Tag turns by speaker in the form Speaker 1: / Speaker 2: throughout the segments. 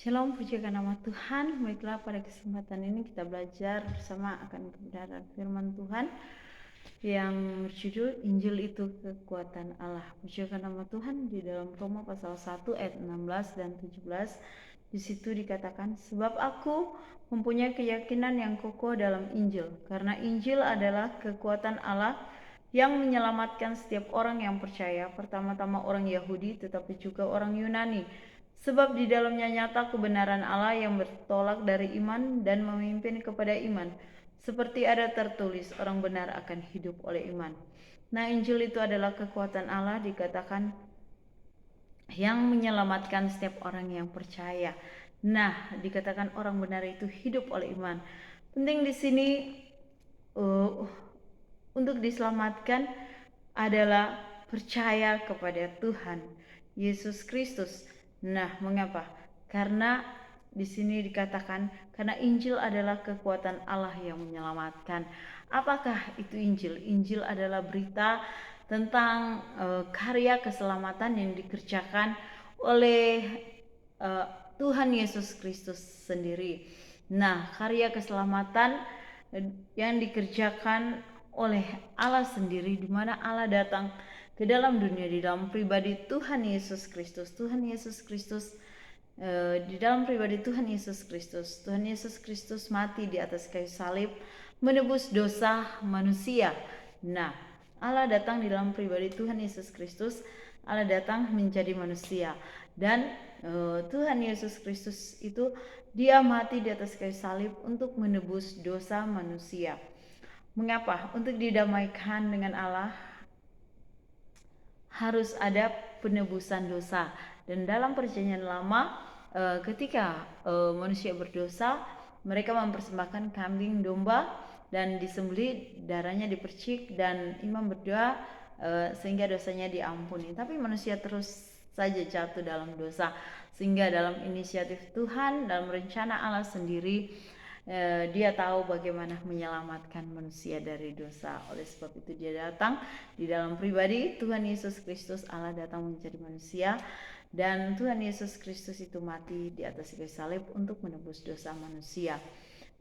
Speaker 1: Shalom, pujikan nama Tuhan. Baiklah, pada kesempatan ini kita belajar bersama akan kebenaran firman Tuhan yang berjudul Injil itu kekuatan Allah. Pujikan nama Tuhan di dalam Roma pasal 1 ayat 16 dan 17. Di situ dikatakan, sebab aku mempunyai keyakinan yang kokoh dalam Injil, karena Injil adalah kekuatan Allah yang menyelamatkan setiap orang yang percaya, pertama-tama orang Yahudi tetapi juga orang Yunani. Sebab di dalamnya nyata kebenaran Allah yang bertolak dari iman dan memimpin kepada iman. Seperti ada tertulis, orang benar akan hidup oleh iman. Nah, Injil itu adalah kekuatan Allah, dikatakan yang menyelamatkan setiap orang yang percaya. Nah, dikatakan orang benar itu hidup oleh iman. Penting di sini untuk diselamatkan adalah percaya kepada Tuhan Yesus Kristus. Nah, mengapa? Karena di sini dikatakan karena Injil adalah kekuatan Allah yang menyelamatkan. Apakah itu Injil? Injil adalah berita tentang karya keselamatan yang dikerjakan oleh Tuhan Yesus Kristus sendiri. Nah, karya keselamatan yang dikerjakan oleh Allah sendiri, di mana Allah datang ke dalam dunia di dalam pribadi Tuhan Yesus Kristus. Tuhan Yesus Kristus di dalam pribadi Tuhan Yesus Kristus. Tuhan Yesus Kristus mati di atas kayu salib menebus dosa manusia. Nah, Allah datang di dalam pribadi Tuhan Yesus Kristus. Allah datang menjadi manusia dan Tuhan Yesus Kristus itu dia mati di atas kayu salib untuk menebus dosa manusia. Mengapa? Untuk didamaikan dengan Allah harus ada penebusan dosa. Dan dalam perjanjian lama ketika manusia berdosa, mereka mempersembahkan kambing domba dan disembelih, darahnya dipercik dan imam berdoa sehingga dosanya diampuni. Tapi manusia terus saja jatuh dalam dosa, sehingga dalam inisiatif Tuhan, dalam rencana Allah sendiri, dia tahu bagaimana menyelamatkan manusia dari dosa. Oleh sebab itu dia datang di dalam pribadi Tuhan Yesus Kristus. Allah datang menjadi manusia dan Tuhan Yesus Kristus itu mati di atas kayu salib untuk menebus dosa manusia.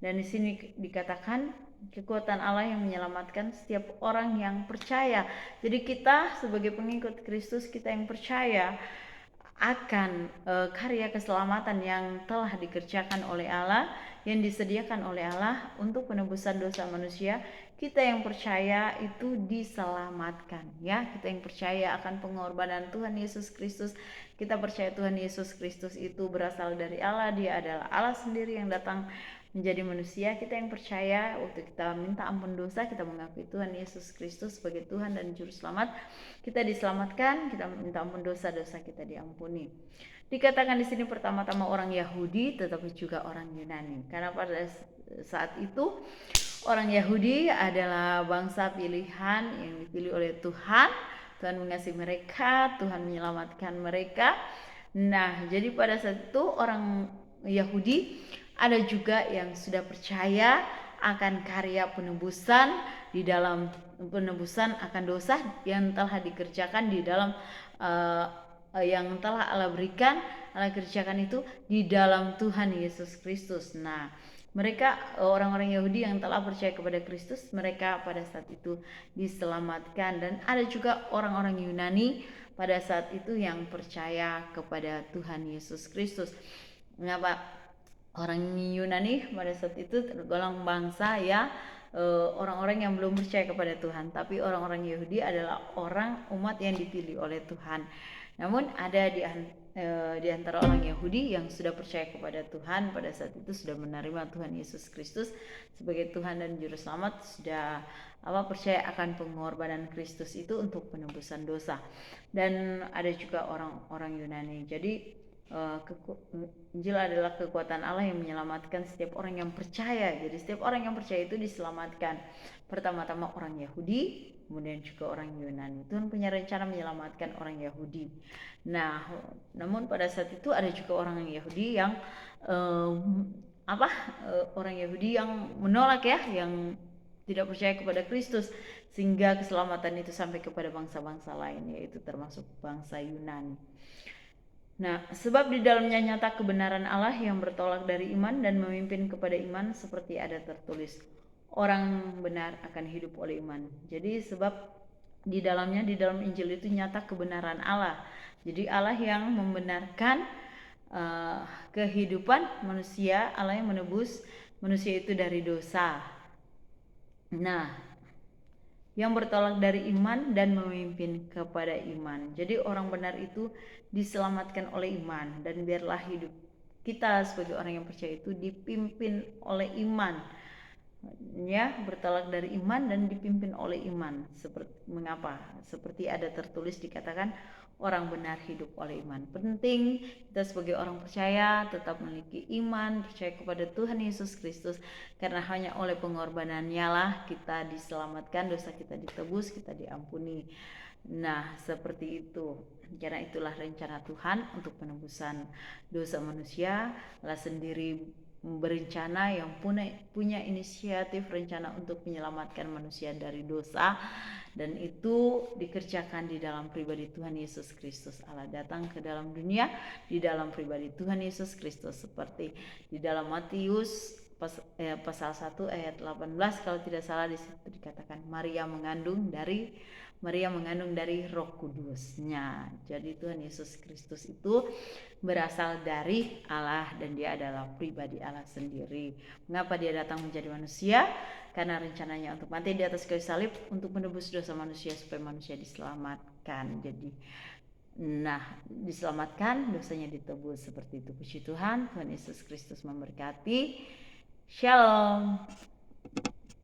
Speaker 1: Dan di sini dikatakan kekuatan Allah yang menyelamatkan setiap orang yang percaya. Jadi kita sebagai pengikut Kristus, kita yang percaya akan karya keselamatan yang telah dikerjakan oleh Allah, yang disediakan oleh Allah untuk penebusan dosa manusia, kita yang percaya itu diselamatkan, ya. Kita yang percaya akan pengorbanan Tuhan Yesus Kristus, kita percaya Tuhan Yesus Kristus itu berasal dari Allah, dia adalah Allah sendiri yang datang menjadi manusia. Kita yang percaya, waktu kita minta ampun dosa, kita mengakui Tuhan Yesus Kristus sebagai Tuhan dan Juru Selamat, kita diselamatkan, kita minta ampun dosa-dosa kita diampuni. Dikatakan di sini pertama-tama orang Yahudi, tetapi juga orang Yunani. Karena pada saat itu orang Yahudi adalah bangsa pilihan yang dipilih oleh Tuhan. Tuhan mengasihi mereka, Tuhan menyelamatkan mereka. Nah, jadi pada saat itu orang Yahudi ada juga yang sudah percaya akan karya penebusan di dalam penebusan akan dosa yang telah dikerjakan di dalam yang telah Allah berikan, Allah kerjakan itu di dalam Tuhan Yesus Kristus. Nah, mereka orang-orang Yahudi yang telah percaya kepada Kristus, mereka pada saat itu diselamatkan. Dan ada juga orang-orang Yunani pada saat itu yang percaya kepada Tuhan Yesus Kristus. Mengapa? Orang Yunani pada saat itu tergolong bangsa ya orang-orang yang belum percaya kepada Tuhan, tapi orang-orang Yahudi adalah orang umat yang dipilih oleh Tuhan. Namun ada di antara orang Yahudi yang sudah percaya kepada Tuhan pada saat itu, sudah menerima Tuhan Yesus Kristus sebagai Tuhan dan Juru Selamat, sudah percaya akan pengorbanan Kristus itu untuk penebusan dosa. Dan ada juga orang-orang Yunani. Jadi Injil adalah kekuatan Allah yang menyelamatkan setiap orang yang percaya. Jadi setiap orang yang percaya itu diselamatkan. Pertama-tama orang Yahudi, kemudian juga orang Yunani. Tuhan punya rencana menyelamatkan orang Yahudi. Nah, namun pada saat itu ada juga orang Yahudi yang orang Yahudi yang menolak ya, yang tidak percaya kepada Kristus, sehingga keselamatan itu sampai kepada bangsa-bangsa lain, yaitu termasuk bangsa Yunani. Nah, sebab di dalamnya nyata kebenaran Allah yang bertolak dari iman dan memimpin kepada iman, seperti ada tertulis, orang benar akan hidup oleh iman. Jadi sebab di dalamnya, di dalam Injil itu nyata kebenaran Allah. Jadi Allah yang membenarkan kehidupan manusia, Allah yang menebus manusia itu dari dosa. Nah, yang bertolak dari iman dan memimpin kepada iman. Jadi orang benar itu diselamatkan oleh iman, dan biarlah hidup kita sebagai orang yang percaya itu dipimpin oleh iman, ya, bertolak dari iman dan dipimpin oleh iman. Mengapa? Seperti ada tertulis dikatakan orang benar hidup oleh iman. Penting kita sebagai orang percaya tetap memiliki iman, percaya kepada Tuhan Yesus Kristus, karena hanya oleh pengorbanannya lah kita diselamatkan, dosa kita ditebus, kita diampuni. Nah, seperti itu. Karena itulah rencana Tuhan untuk penebusan dosa manusia. Allah sendiri berencana, yang punya inisiatif rencana untuk menyelamatkan manusia dari dosa, dan itu dikerjakan di dalam pribadi Tuhan Yesus Kristus. Allah datang ke dalam dunia di dalam pribadi Tuhan Yesus Kristus, seperti di dalam Matius pasal 1 ayat 18 kalau tidak salah, di situ dikatakan Maria mengandung dari Roh Kudusnya. Jadi Tuhan Yesus Kristus itu berasal dari Allah dan dia adalah pribadi Allah sendiri. Mengapa dia datang menjadi manusia? Karena rencananya untuk mati di atas kayu salib untuk menebus dosa manusia supaya manusia diselamatkan. Jadi diselamatkan, dosanya ditebus, seperti itu. Puji Tuhan, Tuhan Yesus Kristus memberkati. Shalom.